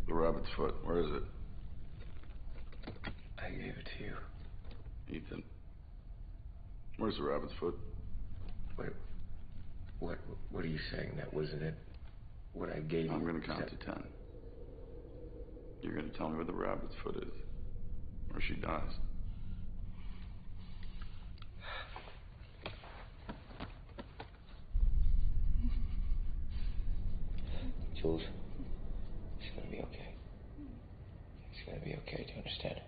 The rabbit's foot. Where is it? I gave it to you. Ethan. Where's the rabbit's foot? Wait. What are you saying? That wasn't it? What I gave you? I'm gonna count to 10. You're gonna tell me where the rabbit's foot is. Or she dies. Jules, it's gonna be okay. It's gonna be okay. Do you understand?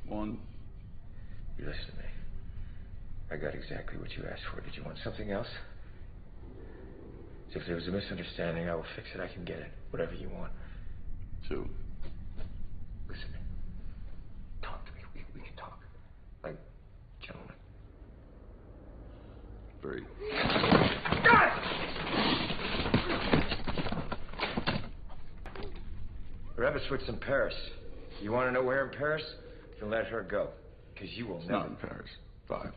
1. You listen to me. I got exactly what you asked for. Did you want something else? So if there was a misunderstanding, I will fix it. I can get it. Whatever you want. 2. Listen. Talk to me. We can talk. Like gentlemen. 3. The rabbit's foot's in Paris. You want to know where in Paris? Then let her go. Because you will It's never. not in Paris. 5.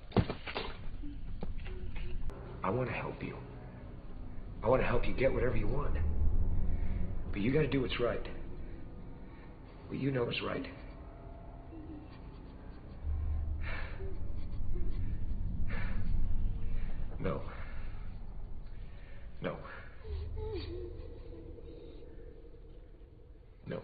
I want to help you. I want to help you get whatever you want. But you got to do what's right. What you know is right. No. No. No.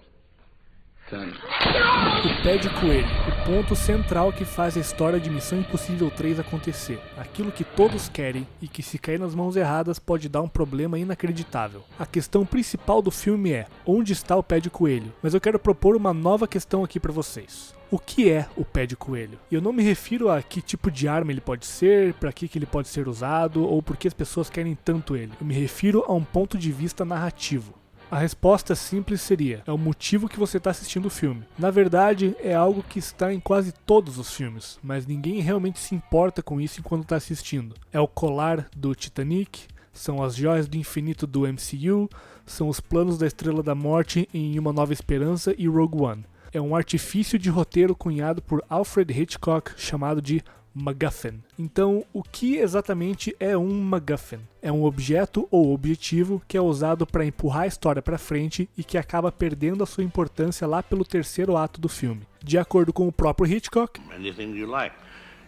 10. O pé de coelho, o ponto central que faz a história de Missão Impossível 3 acontecer. Aquilo que todos querem e que, se cair nas mãos erradas, pode dar um problema inacreditável. A questão principal do filme é: onde está o pé de coelho? Mas eu quero propor uma nova questão aqui para vocês. O que é o pé de coelho? E eu não me refiro a que tipo de arma ele pode ser, para que ele pode ser usado, ou por que as pessoas querem tanto ele. Eu me refiro a um ponto de vista narrativo. A resposta simples seria: é o motivo que você está assistindo o filme. Na verdade, é algo que está em quase todos os filmes, mas ninguém realmente se importa com isso enquanto está assistindo. É o colar do Titanic, são as joias do infinito do MCU, são os planos da Estrela da Morte em Uma Nova Esperança e Rogue One. É um artifício de roteiro cunhado por Alfred Hitchcock chamado de MacGuffin. Então, o que exatamente é um MacGuffin? É um objeto ou objetivo que é usado para empurrar a história para frente e que acaba perdendo a sua importância lá pelo terceiro ato do filme. De acordo com o próprio Hitchcock, anything you like.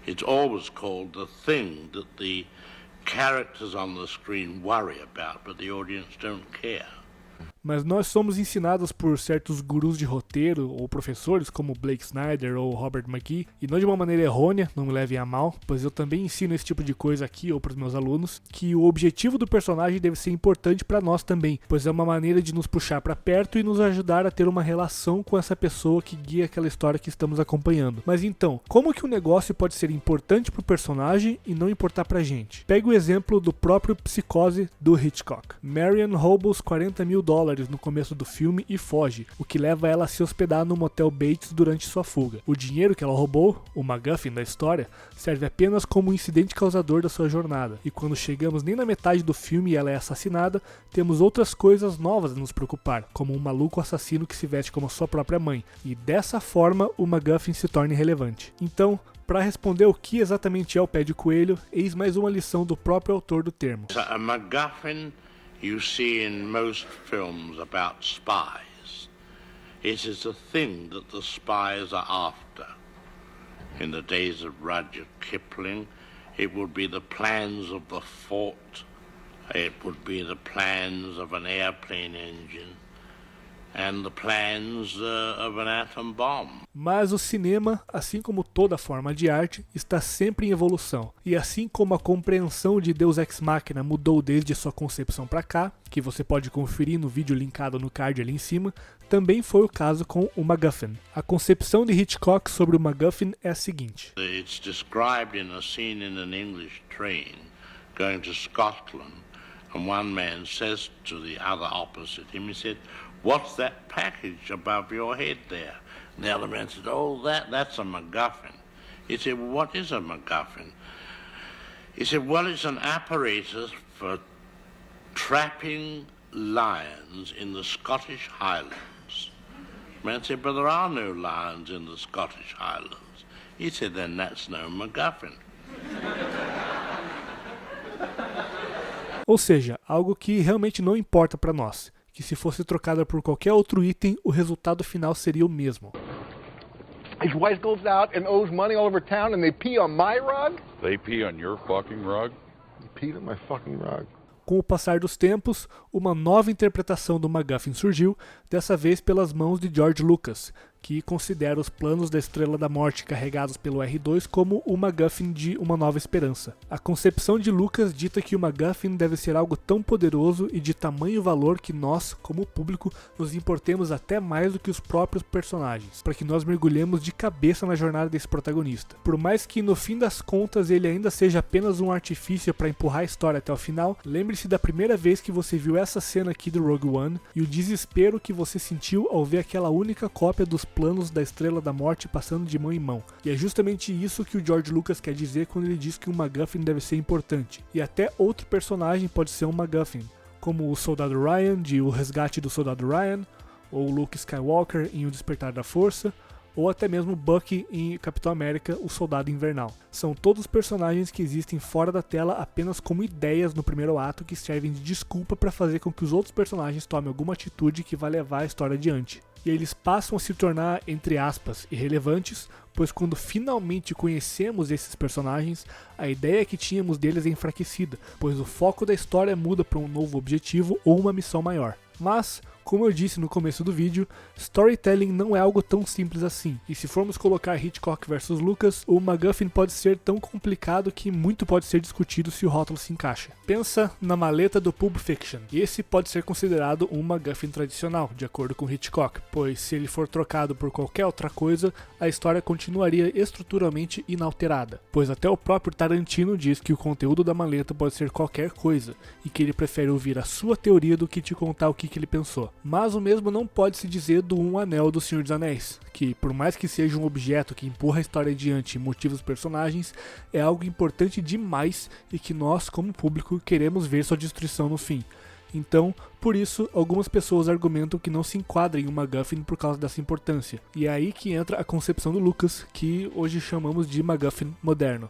It's always called the thing that the characters on the screen worry about, but the audience don't care. mas nós somos ensinados por certos gurus de roteiro ou professores como Blake Snyder ou Robert McKee, e não de uma maneira errônea, não me levem a mal, pois eu também ensino esse tipo de coisa aqui ou para os meus alunos, que o objetivo do personagem deve ser importante para nós também, pois é uma maneira de nos puxar para perto e nos ajudar a ter uma relação com essa pessoa que guia aquela história que estamos acompanhando. Mas então, como que um negócio pode ser importante para o personagem e não importar pra gente? Pega o exemplo do próprio Psicose do Hitchcock. Marion rouba os $40 mil no começo do filme e foge, o que leva ela a se hospedar no motel Bates durante sua fuga. O dinheiro que ela roubou, o MacGuffin da história, serve apenas como um incidente causador da sua jornada, e quando chegamos nem na metade do filme e ela é assassinada, temos outras coisas novas a nos preocupar, como um maluco assassino que se veste como sua própria mãe, e dessa forma o MacGuffin se torna irrelevante. Então, para responder o que exatamente é o pé de coelho, eis mais uma lição do próprio autor do termo. A MacGuffin you see in most films about spies. It is the thing that the spies are after. In the days of Rudyard Kipling, it would be the plans of the fort. It would be the plans of an airplane engine. And the plans of an atom bomb. Mas o cinema, assim como toda forma de arte, está sempre em evolução. E assim como a compreensão de Deus Ex Machina mudou desde sua concepção para cá, que você pode conferir no vídeo linkado no card ali em cima, também foi o caso com o MacGuffin. A concepção de Hitchcock sobre o MacGuffin é a seguinte. It's described in a scene in an English train going to Scotland, and one man says to the other opposite him, he said, "What's that package above your head there?" And the other man said, "Oh, that's a MacGuffin." He said, "Well, what is a MacGuffin?" He said, "Well, it's an apparatus for trapping lions in the Scottish Highlands." The man said, "But there are no lions in the Scottish Highlands." He said, "Then that's no MacGuffin." Ou seja, algo que realmente não importa para nós, que se fosse trocada por qualquer outro item, o resultado final seria o mesmo. His wife goes out and owes money all over town and they pee on my rug? They pee on your fucking rug? They peed on my fucking rug. Com o passar dos tempos, uma nova interpretação do MacGuffin surgiu, dessa vez pelas mãos de George Lucas, que considera os planos da Estrela da Morte carregados pelo R2 como o MacGuffin de Uma Nova Esperança. A concepção de Lucas dita que o MacGuffin deve ser algo tão poderoso e de tamanho valor que nós, como público, nos importemos até mais do que os próprios personagens, para que nós mergulhemos de cabeça na jornada desse protagonista. Por mais que no fim das contas ele ainda seja apenas um artifício para empurrar a história até o final, lembre-se da primeira vez que você viu essa cena aqui do Rogue One e o desespero que você sentiu ao ver aquela única cópia dos planos da Estrela da Morte passando de mão em mão. E é justamente isso que o George Lucas quer dizer quando ele diz que um MacGuffin deve ser importante. E até outro personagem pode ser um MacGuffin, como o Soldado Ryan de O Resgate do Soldado Ryan, ou Luke Skywalker em O Despertar da Força, ou até mesmo Bucky em Capitão América, o Soldado Invernal. São todos personagens que existem fora da tela apenas como ideias no primeiro ato que servem de desculpa para fazer com que os outros personagens tomem alguma atitude que vai levar a história adiante. E eles passam a se tornar, entre aspas, irrelevantes, pois quando finalmente conhecemos esses personagens, a ideia que tínhamos deles é enfraquecida, pois o foco da história muda para um novo objetivo ou uma missão maior. Mas, como eu disse no começo do vídeo, storytelling não é algo tão simples assim, e se formos colocar Hitchcock versus Lucas, o MacGuffin pode ser tão complicado que muito pode ser discutido se o rótulo se encaixa. Pensa na maleta do Pulp Fiction. Esse pode ser considerado um MacGuffin tradicional, de acordo com Hitchcock, pois se ele for trocado por qualquer outra coisa, a história continuaria estruturalmente inalterada, pois até o próprio Tarantino diz que o conteúdo da maleta pode ser qualquer coisa, e que ele prefere ouvir a sua teoria do que te contar o que ele pensou. Mas o mesmo não pode se dizer do Um Anel do Senhor dos Anéis, que por mais que seja um objeto que empurra a história adiante e motiva os personagens, é algo importante demais e que nós, como público, queremos ver sua destruição no fim. Então, por isso, algumas pessoas argumentam que não se enquadra em um MacGuffin por causa dessa importância. E é aí que entra a concepção do Lucas, que hoje chamamos de MacGuffin moderno.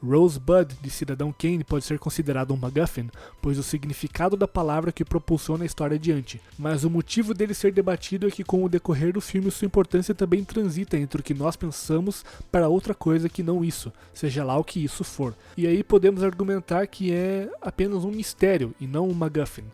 Rosebud, de Cidadão Kane, pode ser considerado um MacGuffin, pois o significado da palavra que propulsiona a história adiante. Mas o motivo dele ser debatido é que com o decorrer do filme sua importância também transita entre o que nós pensamos para outra coisa que não isso, seja lá o que isso for. E aí podemos argumentar que é apenas um mistério e não um MacGuffin.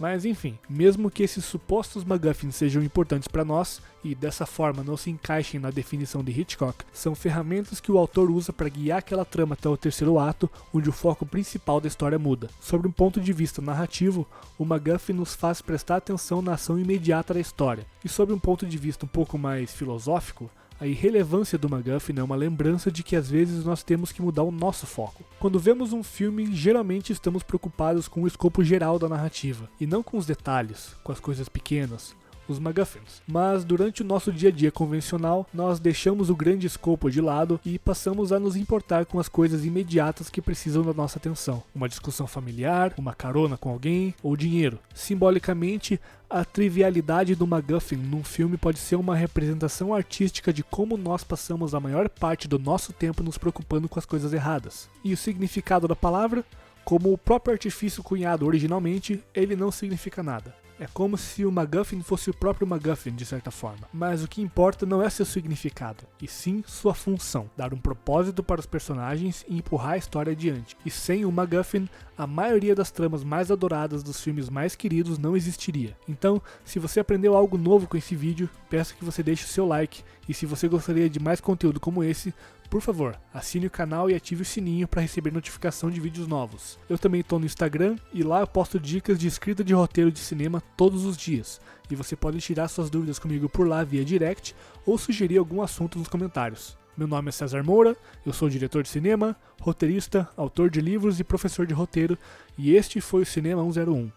Mas enfim, mesmo que esses supostos MacGuffins sejam importantes para nós, e dessa forma não se encaixem na definição de Hitchcock, são ferramentas que o autor usa para guiar aquela trama até o terceiro ato, onde o foco principal da história muda. Sobre um ponto de vista narrativo, o MacGuffin nos faz prestar atenção na ação imediata da história. E sobre um ponto de vista um pouco mais filosófico, a irrelevância do MacGuffin é uma lembrança de que às vezes nós temos que mudar o nosso foco. Quando vemos um filme, geralmente estamos preocupados com o escopo geral da narrativa, e não com os detalhes, com as coisas pequenas, os MacGuffins. Mas durante o nosso dia a dia convencional, nós deixamos o grande escopo de lado e passamos a nos importar com as coisas imediatas que precisam da nossa atenção. Uma discussão familiar, uma carona com alguém ou dinheiro. Simbolicamente, a trivialidade do MacGuffin num filme pode ser uma representação artística de como nós passamos a maior parte do nosso tempo nos preocupando com as coisas erradas. E o significado da palavra? Como o próprio artifício cunhado originalmente, ele não significa nada. É como se o MacGuffin fosse o próprio MacGuffin, de certa forma. Mas o que importa não é seu significado, e sim sua função, dar um propósito para os personagens e empurrar a história adiante. E sem o MacGuffin, a maioria das tramas mais adoradas dos filmes mais queridos não existiria. Então, se você aprendeu algo novo com esse vídeo, peço que você deixe o seu like, e se você gostaria de mais conteúdo como esse, por favor, assine o canal e ative o sininho para receber notificação de vídeos novos. Eu também estou no Instagram e lá eu posto dicas de escrita de roteiro de cinema todos os dias. E você pode tirar suas dúvidas comigo por lá via direct ou sugerir algum assunto nos comentários. Meu nome é César Moura, eu sou diretor de cinema, roteirista, autor de livros e professor de roteiro, e este foi o Cinema 101.